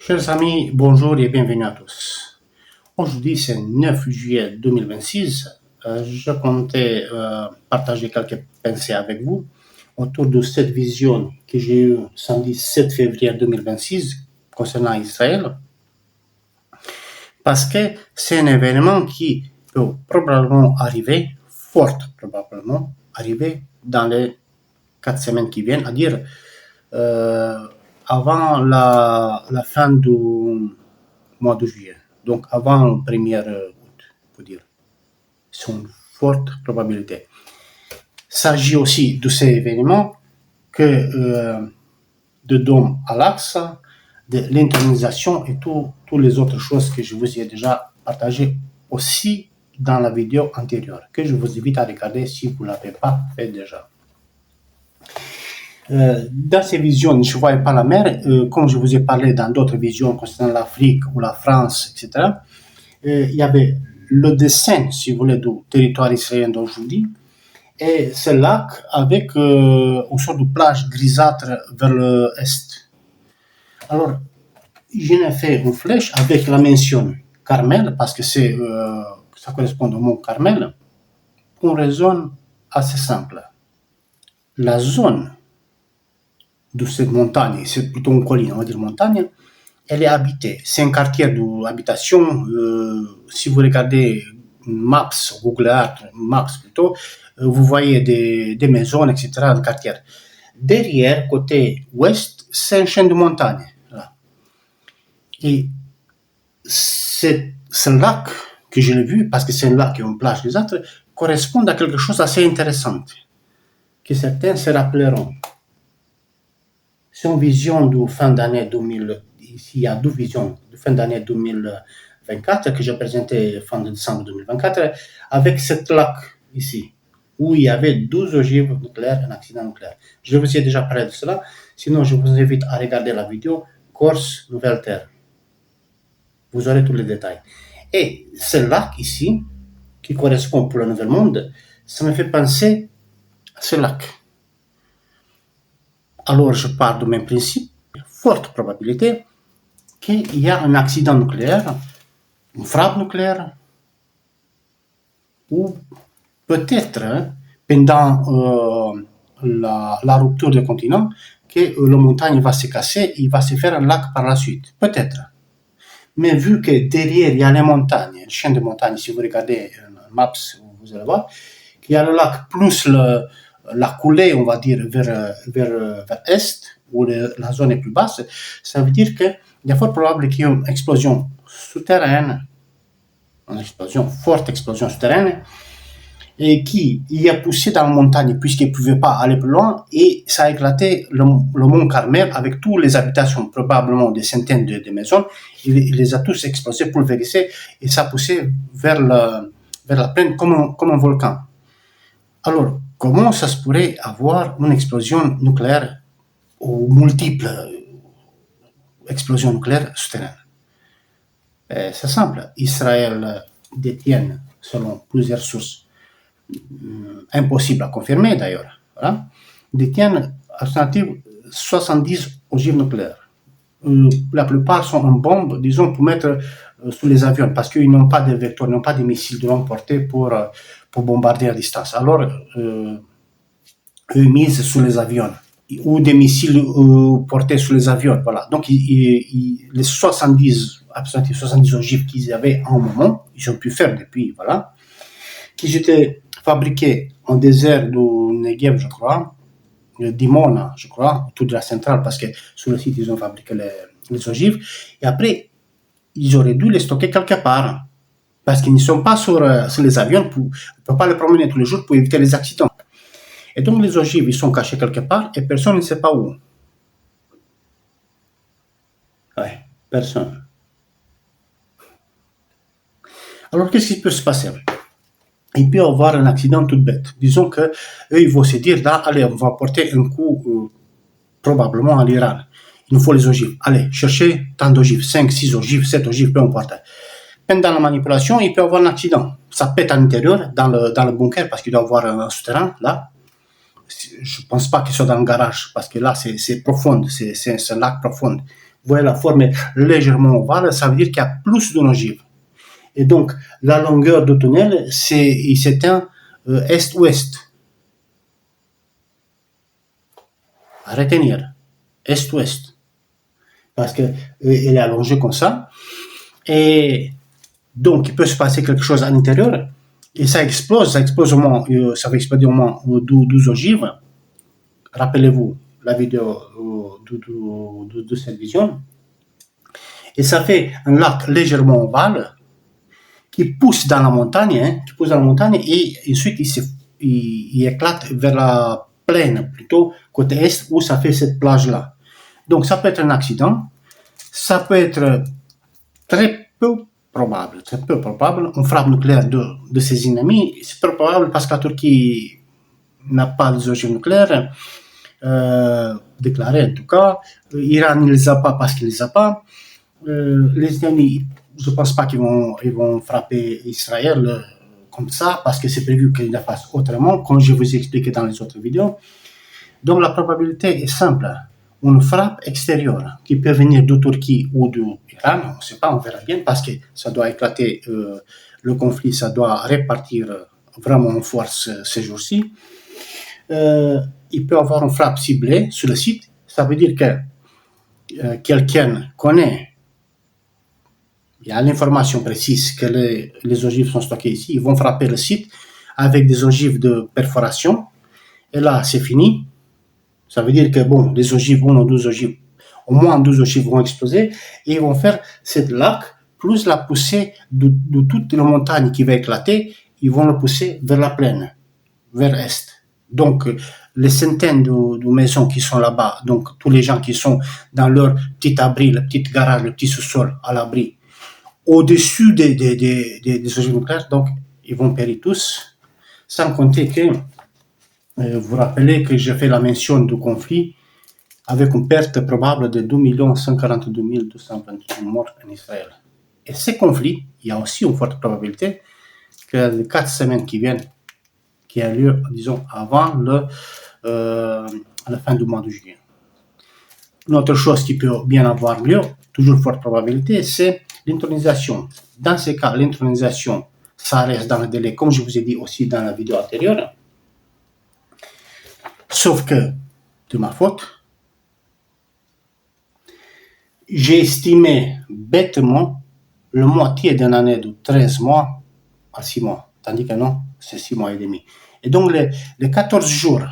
Chers amis, bonjour et bienvenue à tous. Aujourd'hui, c'est 9 juillet 2026. Je comptais partager quelques pensées avec vous autour de cette vision que j'ai eue samedi 7 février 2026 concernant Israël, parce que c'est un événement qui peut probablement arriver, fort probablement arriver dans les 4 semaines qui viennent, à dire avant la fin du mois de juillet, donc avant le 1er août, faut dire. C'est une forte probabilité. Il s'agit aussi de ces événements que de Dôme à l'Aqsa, de l'internisation et toutes les autres choses que je vous ai déjà partagées aussi dans la vidéo antérieure, que je vous invite à regarder si vous ne l'avez pas fait déjà. Dans ces visions, je ne voyais pas la mer, comme je vous ai parlé dans d'autres visions concernant l'Afrique ou la France, etc. Il y avait le dessin, si vous voulez, du territoire israélien d'aujourd'hui, et ce lac avec une sorte de plage grisâtre vers l'est. Alors, je n'ai fait une flèche avec la mention Carmel, parce que ça correspond au mot Carmel, pour une raison assez simple. La zone de cette montagne, c'est plutôt une colline, on va dire montagne, elle est habitée. C'est un quartier d'habitation. Si vous regardez Maps, Google Earth, Maps plutôt, vous voyez des maisons, etc., dans le quartier. Derrière, côté ouest, c'est une chaîne de montagne. Là. Et ce lac que je l'ai vu, parce que c'est un lac et une plage grisâtre, correspond à quelque chose d'assez intéressant, que certains se rappelleront. C'est une vision de fin d'année 2000. Ici, il y a deux visions de fin d'année 2024 que j'ai présenté fin de décembre 2024 avec cette lac ici, où il y avait 12 ogives nucléaires, un accident nucléaire. Je vous ai déjà parlé de cela, sinon je vous invite à regarder la vidéo Corse, Nouvelle-Terre. Vous aurez tous les détails. Et ce lac ici, qui correspond pour le Nouvel Monde, ça me fait penser à ce lac. Alors je pars du même principe, forte probabilité qu'il y a un accident nucléaire, une frappe nucléaire, ou peut-être pendant la rupture du continent, que la montagne va se casser, il va se faire un lac par la suite. Peut-être. Mais vu que derrière, il y a les montagnes, une chaîne de montagnes, si vous regardez Maps, vous allez voir, qu'il y a le lac plus la coulée, on va dire, vers est, où la zone est plus basse, ça veut dire qu'il est fort probable qu'il y ait une explosion souterraine, forte explosion souterraine, et qui y a poussé dans la montagne puisqu'il ne pouvait pas aller plus loin, et ça a éclaté le mont Carmel avec toutes les habitations, probablement des centaines de maisons. Il les a tous explosés, pulvérisés, et ça a poussé vers la plaine comme un volcan. Alors, comment ça se pourrait avoir une explosion nucléaire ou multiples explosions nucléaires souterraines? C'est simple. Israël détient, selon plusieurs sources, impossible à confirmer d'ailleurs, voilà, détiennent alternative 70 ogives nucléaires. La plupart sont en bombes, disons, pour mettre sous les avions, parce qu'ils n'ont pas de vecteurs, n'ont pas de missiles de longue portée pour bombarder à distance. Alors, eux misent sur les avions, ou des missiles portés sur les avions, voilà. Donc, les 70 ogives qu'ils avaient en un moment, ils ont pu faire depuis, voilà, qui étaient fabriqués en désert du Negev, je crois, d'Imona, je crois, autour de la centrale, parce que sur le site, ils ont fabriqué les ogives. Et après, ils auraient dû les stocker quelque part, parce qu'ils ne sont pas sur les avions, on ne peut pas les promener tous les jours pour éviter les accidents. Et donc, les ogives, ils sont cachés quelque part, et personne ne sait pas où. Ouais, personne. Alors, qu'est-ce qui peut se passer? Il peut y avoir un accident tout bête. Disons qu'eux, ils vont se dire, là, allez, on va porter un coup probablement à l'Iran. Il nous faut les ogives. Allez, cherchez tant d'ogives, 5, 6 ogives, 7 ogives, peu importe. Pendant la manipulation, il peut y avoir un accident. Ça pète à l'intérieur, dans le bunker, parce qu'il doit y avoir un souterrain, là. Je ne pense pas qu'il soit dans le garage, parce que là, c'est profond, c'est un lac profond. voyez la forme est légèrement ovale, ça veut dire qu'il y a plus d'une ogive. Et donc, la longueur du tunnel, il s'éteint est-ouest. À retenir, est-ouest. Parce qu'elle est allongée comme ça. Et donc, il peut se passer quelque chose à l'intérieur. Et ça explose au moins, ça va exploser au moins 12 ogives. Rappelez-vous la vidéo de cette vision. Et ça fait un lac légèrement ovale qui pousse dans la montagne, et ensuite il éclate vers la plaine, plutôt côté est, où ça fait cette plage-là. Donc ça peut être un accident, ça peut être très peu probable, une frappe nucléaire de ses ennemis, c'est peu probable parce que la Turquie n'a pas des ogives nucléaires, déclarées en tout cas, l'Iran ne les a pas parce qu'il ne les a pas, les États-Unis, je ne pense pas qu'ils vont frapper Israël comme ça, parce que c'est prévu qu'ils le fassent autrement, comme je vous ai expliqué dans les autres vidéos. Donc la probabilité est simple. Une frappe extérieure qui peut venir de Turquie ou de l'Iran, on ne sait pas, on verra bien, parce que ça doit éclater, le conflit, ça doit répartir vraiment en force ces jours-ci. Il peut y avoir une frappe ciblée sur le site, ça veut dire que quelqu'un connaît, il y a l'information précise que les ogives sont stockées ici, ils vont frapper le site avec des ogives de perforation, et là c'est fini. Ça veut dire que bon, les ogives, une ou 12 ogives, au moins 12 ogives vont exploser, et ils vont faire cette lac, plus la poussée de toute la montagne qui va éclater, ils vont le pousser vers la plaine, vers est. Donc, les centaines de maisons qui sont là-bas, donc tous les gens qui sont dans leur petit abri, le petit garage, le petit sous-sol à l'abri, au-dessus des ogives nucléaires, donc ils vont périr tous, sans compter que, vous vous rappelez que j'ai fait la mention du conflit avec une perte probable de 2 142 228 morts en Israël. Et ces conflits, il y a aussi une forte probabilité que les 4 semaines qui viennent, qui a lieu, disons, avant la fin du mois de juillet. Une autre chose qui peut bien avoir lieu, toujours forte probabilité, c'est l'intronisation. Dans ces cas, l'intronisation, ça reste dans le délai, comme je vous ai dit aussi dans la vidéo antérieure. Sauf que, de ma faute, j'ai estimé bêtement la moitié d'une année de 13 mois à 6 mois. Tandis que non, c'est 6 mois et demi. Et donc, les 14 jours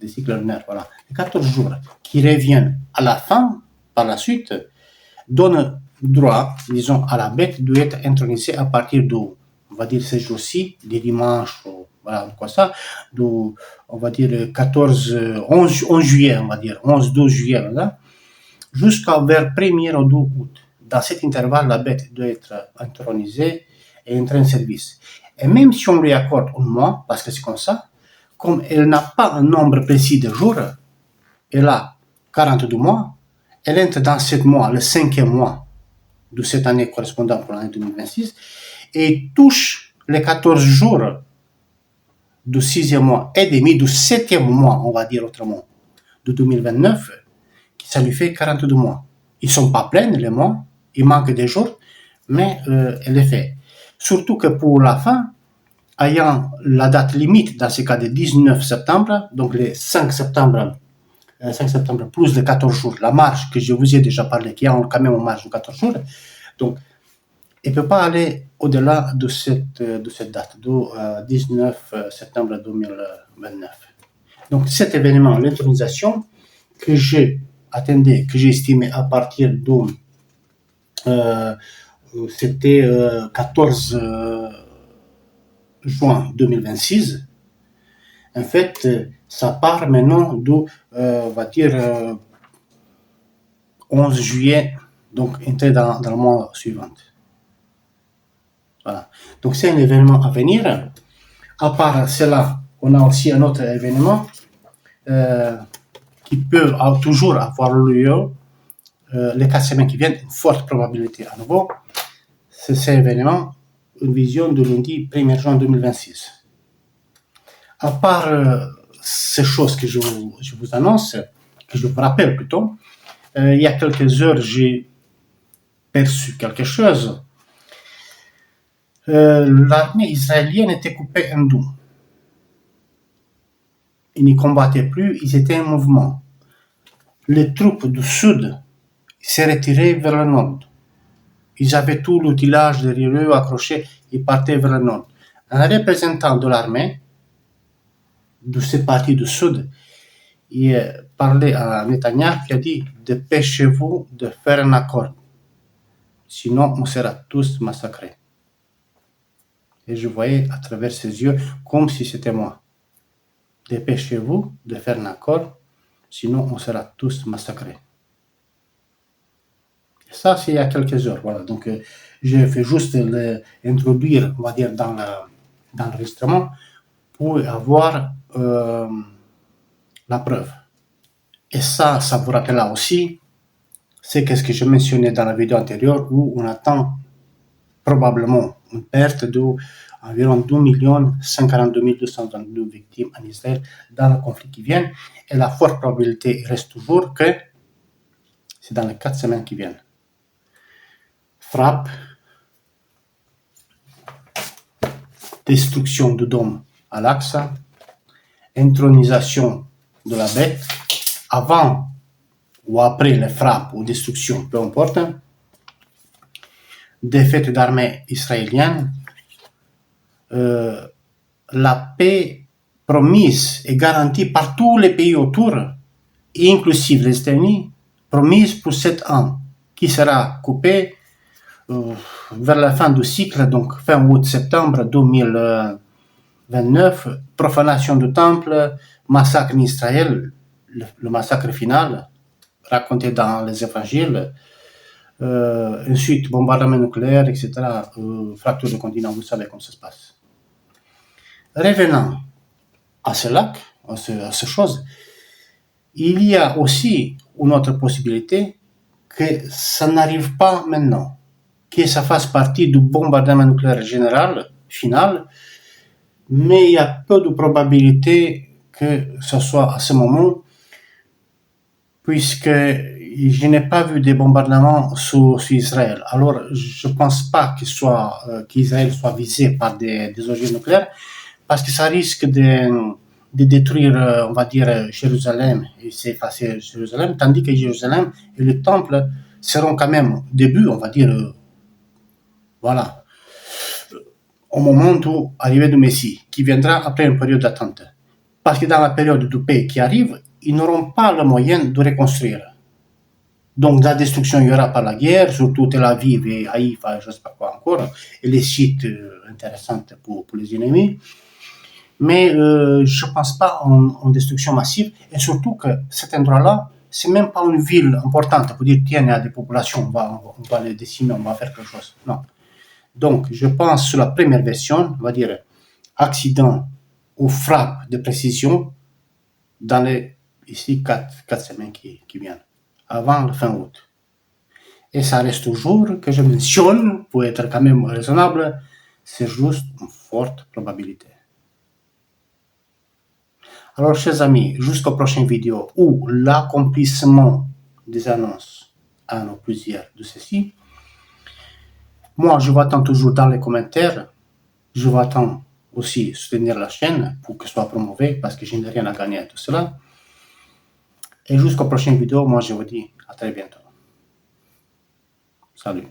des cycles lunaires, voilà, les 14 jours qui reviennent à la fin, par la suite, donnent droit, disons, à la bête d'être intronisée à partir de, on va dire, ces jours-ci, des dimanches, voilà, quoi ça, on va dire 11 juillet, on va dire, 11-12 juillet, voilà, jusqu'à vers 1er ou 2 août. Dans cet intervalle, la bête doit être intronisée et entrer en service. Et même si on lui accorde un mois, parce que c'est comme ça, comme elle n'a pas un nombre précis de jours, elle a 42 mois, elle entre dans 7 mois, le 5e mois de cette année correspondant pour l'année 2026, et touche les 14 jours du 6e mois et demi, du 7e mois, on va dire autrement, de 2029, ça lui fait 42 mois. Ils ne sont pas pleins, les mois, il manque des jours, mais elle est faite. Surtout que pour la fin, ayant la date limite, dans ce cas de 19 septembre, donc le 5 septembre plus les 14 jours, la marge que je vous ai déjà parlé, qui a quand même une marge de 14 jours, donc elle ne peut pas aller au-delà de cette date, du 19 septembre 2029. Donc cet événement, l'intronisation, que j'ai estimé à partir de c'était 14 juin 2026. En fait, ça part maintenant de, on va dire, 11 juillet, donc entrer dans le mois suivant. Voilà. Donc c'est un événement à venir. À part cela, on a aussi un autre événement qui peut toujours avoir lieu les 4 semaines qui viennent, une forte probabilité à nouveau. C'est cet événement, une vision de lundi 1er juin 2026. À part ces choses que je vous annonce, que je vous rappelle plutôt, il y a quelques heures, j'ai perçu quelque chose. L'armée israélienne était coupée en deux. Ils ne combattaient plus, ils étaient en mouvement. Les troupes du sud s'est retiré vers le nord. Ils avaient tout l'outillage derrière eux accroché, ils partaient vers le nord. Un représentant de l'armée de cette partie du sud, il parlait à Netanyahu qui a dit dépêchez-vous de faire un accord, sinon on sera tous massacrés. Et je voyais à travers ses yeux comme si c'était moi. Dépêchez-vous de faire un accord, sinon on sera tous massacrés. Ça, c'est il y a quelques heures. Voilà. Donc, je fais juste l'introduire, on va dire, dans l'enregistrement pour avoir la preuve. Et ça vous rappellera aussi, c'est ce que je mentionnais dans la vidéo antérieure où on attend probablement une perte d'environ 2 142 victimes en Israël dans le conflit qui vient. Et la forte probabilité reste toujours que c'est dans les 4 semaines qui viennent. Frappe, destruction du dôme à l'Aqsa, intronisation de la bête, avant ou après les frappes ou destructions, peu importe, défaite d'armée israélienne, la paix promise et garantie par tous les pays autour, inclusive les États-Unis, promise pour 7 ans, qui sera coupée vers la fin du cycle, donc fin août-septembre 2029, profanation du temple, massacre en Israël, le massacre final, raconté dans les évangiles, ensuite bombardement nucléaire, etc., fracture du continent, vous savez comment ça se passe. Revenant à ce lac, à ces choses, il y a aussi une autre possibilité que ça n'arrive pas maintenant, que ça fasse partie du bombardement nucléaire général, final, mais il y a peu de probabilité que ce soit à ce moment, puisque je n'ai pas vu des bombardements sur Israël. Alors, je ne pense pas qu'Israël soit visé par des ogives nucléaires, parce que ça risque de détruire, on va dire, Jérusalem, et s'effacer Jérusalem, tandis que Jérusalem et le temple seront quand même, au début, on va dire, voilà, au moment où arrivée du Messie, qui viendra après une période d'attente. Parce que dans la période de paix qui arrive, ils n'auront pas le moyen de reconstruire. Donc la destruction il y aura par la guerre, surtout Tel Aviv et Haïfa, je ne sais pas quoi encore, et les sites intéressants pour les ennemis. Mais je ne pense pas en destruction massive, et surtout que cet endroit-là, c'est même pas une ville importante pour dire tiens, il y a des populations, on va les décimer, on va faire quelque chose. Non. Donc, je pense sur la première version, on va dire accident ou frappe de précision dans les ici 4 semaines qui viennent, avant la fin août. Et ça reste toujours que je mentionne, pour être quand même raisonnable, c'est juste une forte probabilité. Alors, chers amis, jusqu'aux prochaines vidéos où l'accomplissement des annonces, un ou plusieurs de ceci, moi, je vous attends toujours dans les commentaires. Je vous attends aussi soutenir la chaîne pour que ce soit promové parce que je n'ai rien à gagner à tout cela. Et jusqu'aux prochaines vidéos, moi, je vous dis à très bientôt. Salut.